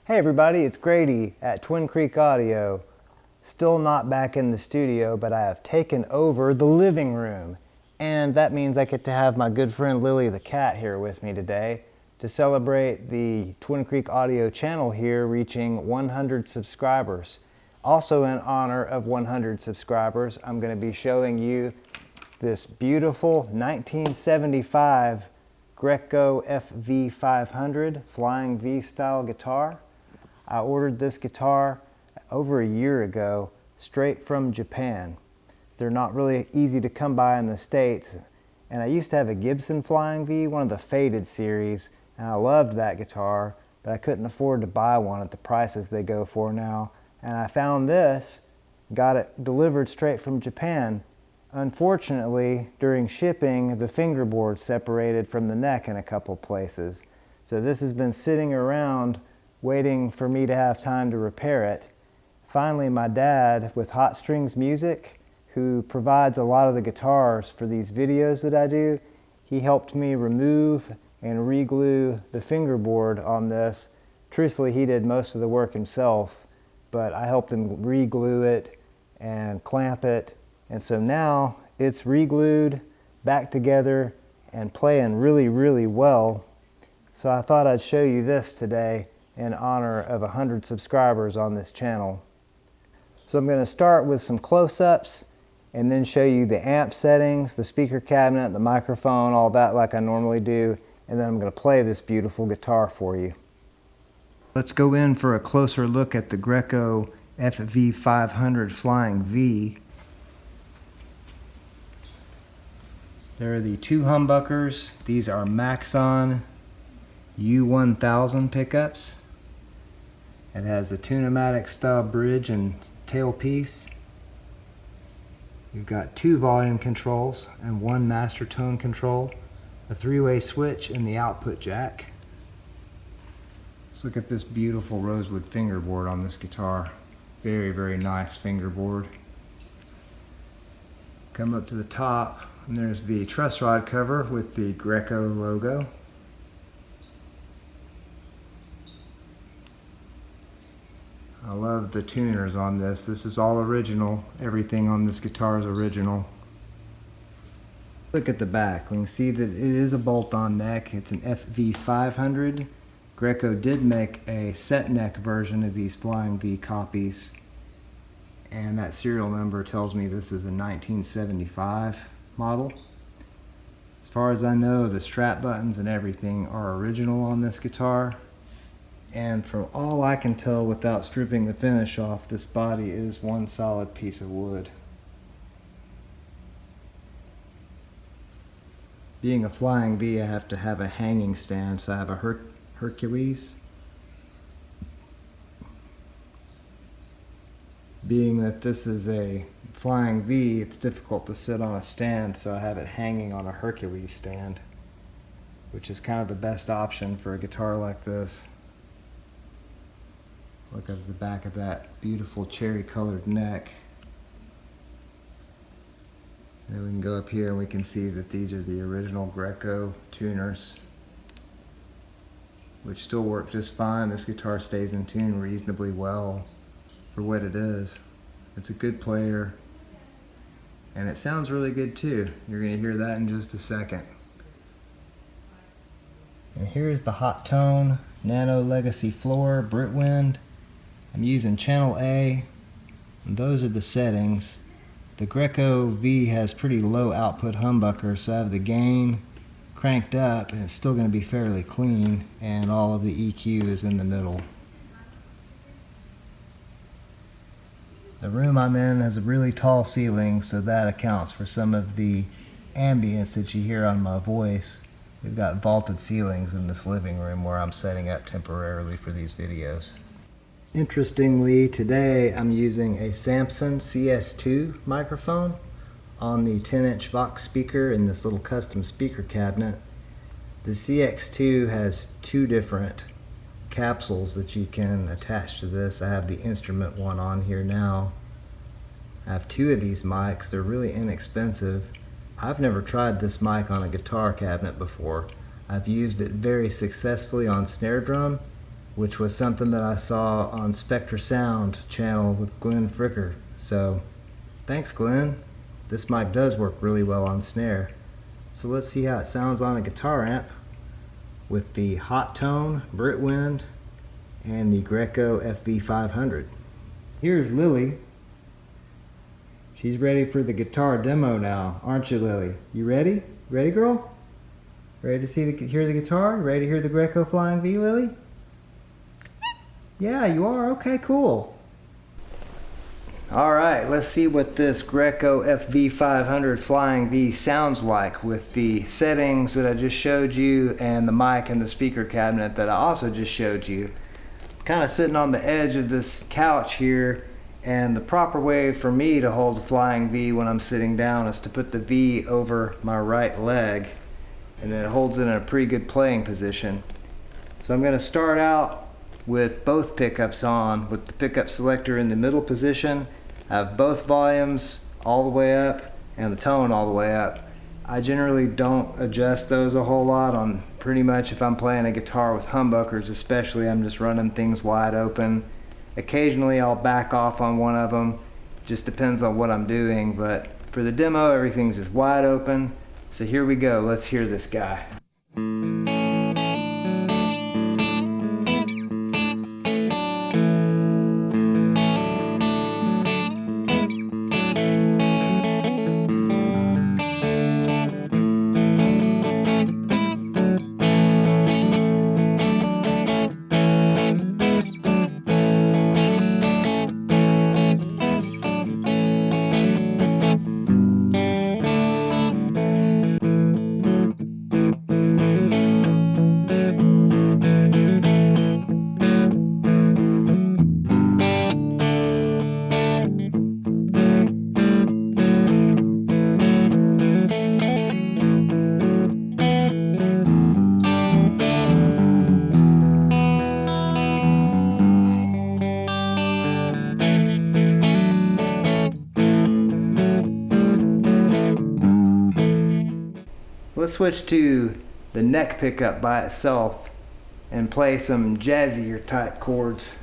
Hey everybody, it's Grady at Twin Creek Audio. Still not back in the studio, but I have taken over the living room. And that means I get to have my good friend Lily the cat here with me today to celebrate the Twin Creek Audio channel here reaching 100 subscribers. Also in honor of 100 subscribers, I'm going to be showing you this beautiful 1975 Greco FV-500 Flying V style guitar. I ordered this guitar over a year ago, straight from Japan. They're not really easy to come by in the States. And I used to have a Gibson Flying V, one of the faded series, and I loved that guitar, but I couldn't afford to buy one at the prices they go for now. And I found this, got it delivered straight from Japan. Unfortunately, during shipping, the fingerboard separated from the neck in a couple places. So this has been sitting around waiting for me to have time to repair it. Finally, my dad, with Hot Stringz Music, who provides a lot of the guitars for these videos that I do, he helped me remove and re-glue the fingerboard on this. Truthfully, he did most of the work himself, but I helped him re-glue it and clamp it. And so now it's re-glued back together and playing really, really well. So I thought I'd show you this today in honor of 100 subscribers on this channel. So I'm going to start with some close-ups and then show you the amp settings, the speaker cabinet, the microphone, all that like I normally do, and then I'm going to play this beautiful guitar for you. Let's go in for a closer look at the Greco FV-500 Flying V. There are the two humbuckers. These are Maxon U1000 pickups. It has the Tune-o-matic style bridge and tailpiece. You've got two volume controls and one master tone control, a three-way switch, and the output jack. Let's look at this beautiful rosewood fingerboard on this guitar. Very, very nice fingerboard. Come up to the top, and there's the truss rod cover with the Greco logo. I love the tuners on this. This is all original. Everything on this guitar is original. Look at the back. We can see that it is a bolt-on neck. It's an FV-500. Greco did make a set neck version of these Flying V copies, and that serial number tells me this is a 1975 model. As far as I know, the strap buttons and everything are original on this guitar. And from all I can tell without stripping the finish off, this body is one solid piece of wood. Being a Flying V, I have to have a hanging stand, so I have a Hercules. Being that this is a Flying V, it's difficult to sit on a stand, so I have it hanging on a Hercules stand, which is kind of the best option for a guitar like this. Look at the back of that beautiful cherry colored neck. And then we can go up here and we can see that these are the original Greco tuners, which still work just fine. This guitar stays in tune reasonably well for what it is. It's a good player, and it sounds really good too. You're going to hear that in just a second. And here's the Hotone Nano Legacy floor Britwind. I'm using channel A, and those are the settings. The Greco V has pretty low output humbucker, so I have the gain cranked up, and it's still going to be fairly clean, and all of the EQ is in the middle. The room I'm in has a really tall ceiling, so that accounts for some of the ambience that you hear on my voice. We've got vaulted ceilings in this living room where I'm setting up temporarily for these videos. Interestingly, today I'm using a Samson CS2 microphone on the 10-inch Vox speaker in this little custom speaker cabinet. The CX2 has two different capsules that you can attach to this. I have the instrument one on here now. I have two of these mics. They're really inexpensive. I've never tried this mic on a guitar cabinet before. I've used it very successfully on snare drum, which was something that I saw on Spectra Sound channel with Glenn Fricker. So thanks, Glenn. This mic does work really well on snare. So let's see how it sounds on a guitar amp with the Hotone, Britwind, and the Greco FV-500. Here's Lily. She's ready for the guitar demo now, aren't you, Lily? You ready? Ready, girl? Ready to hear the guitar? Ready to hear the Greco Flying V, Lily? Yeah, you are. Okay, cool. Alright, let's see what this Greco FV-500 Flying V sounds like with the settings that I just showed you and the mic and the speaker cabinet that I also just showed you. I'm kind of sitting on the edge of this couch here, and the proper way for me to hold the Flying V when I'm sitting down is to put the V over my right leg, and then it holds it in a pretty good playing position. So I'm going to start out with both pickups on, with the pickup selector in the middle position. I have both volumes all the way up and the tone all the way up. I generally don't adjust those a whole lot on pretty much if I'm playing a guitar with humbuckers, especially. I'm just running things wide open. Occasionally I'll back off on one of them, just depends on what I'm doing, but for the demo everything's just wide open. So here we go, let's hear this guy. Let's switch to the neck pickup by itself and play some jazzier type chords.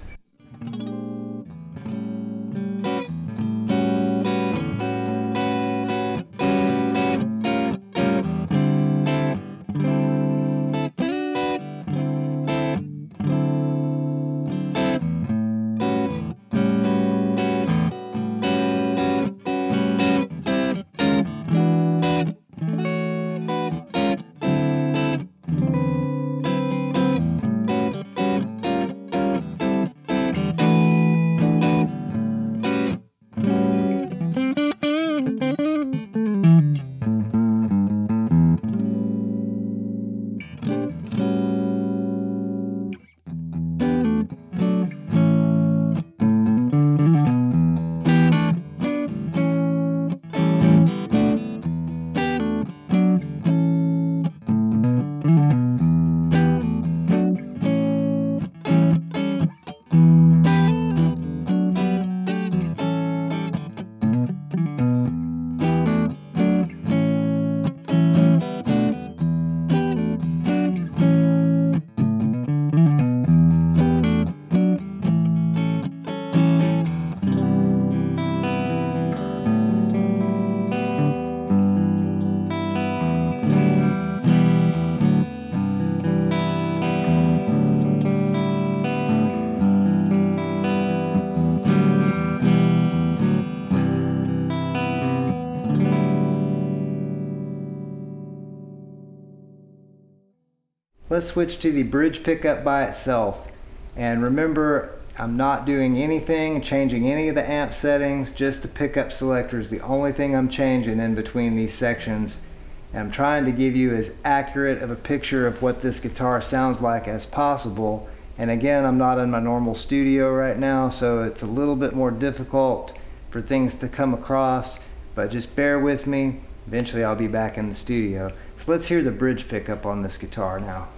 Let's switch to the bridge pickup by itself. And remember, I'm not doing anything, changing any of the amp settings, just the pickup selector is the only thing I'm changing in between these sections. And I'm trying to give you as accurate of a picture of what this guitar sounds like as possible. And again, I'm not in my normal studio right now, so it's a little bit more difficult for things to come across, but just bear with me. Eventually I'll be back in the studio. So let's hear the bridge pickup on this guitar now.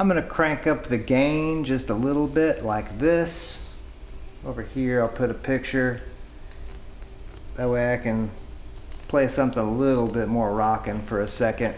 I'm gonna crank up the gain just a little bit like this. Over here I'll put a picture. That way I can play something a little bit more rockin' for a second.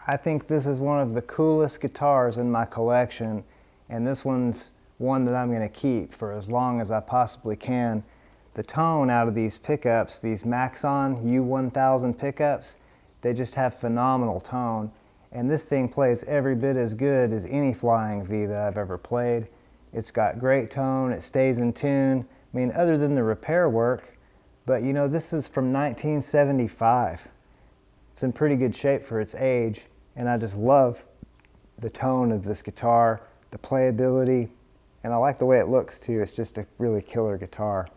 I think this is one of the coolest guitars in my collection, and this one's one that I'm going to keep for as long as I possibly can. The tone out of these pickups, these Maxon U1000 pickups, they just have phenomenal tone, and this thing plays every bit as good as any Flying V that I've ever played. It's got great tone, it stays in tune, I mean other than the repair work, but you know, this is from 1975. It's in pretty good shape for its age. And I just love the tone of this guitar, the playability, and I like the way it looks too. It's just a really killer guitar.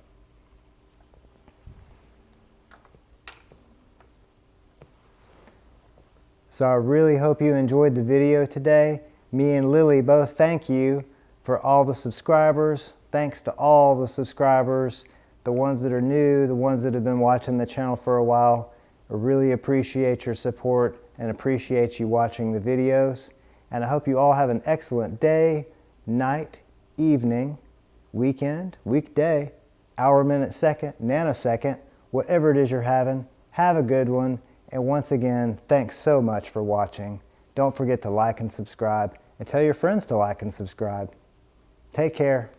So I really hope you enjoyed the video today. Me and Lily both thank you for all the subscribers. Thanks to all the subscribers, the ones that are new, the ones that have been watching the channel for a while. I really appreciate your support and appreciate you watching the videos. And I hope you all have an excellent day, night, evening, weekend, weekday, hour, minute, second, nanosecond, whatever it is you're having. Have a good one. And once again, thanks so much for watching. Don't forget to like and subscribe, and tell your friends to like and subscribe. Take care.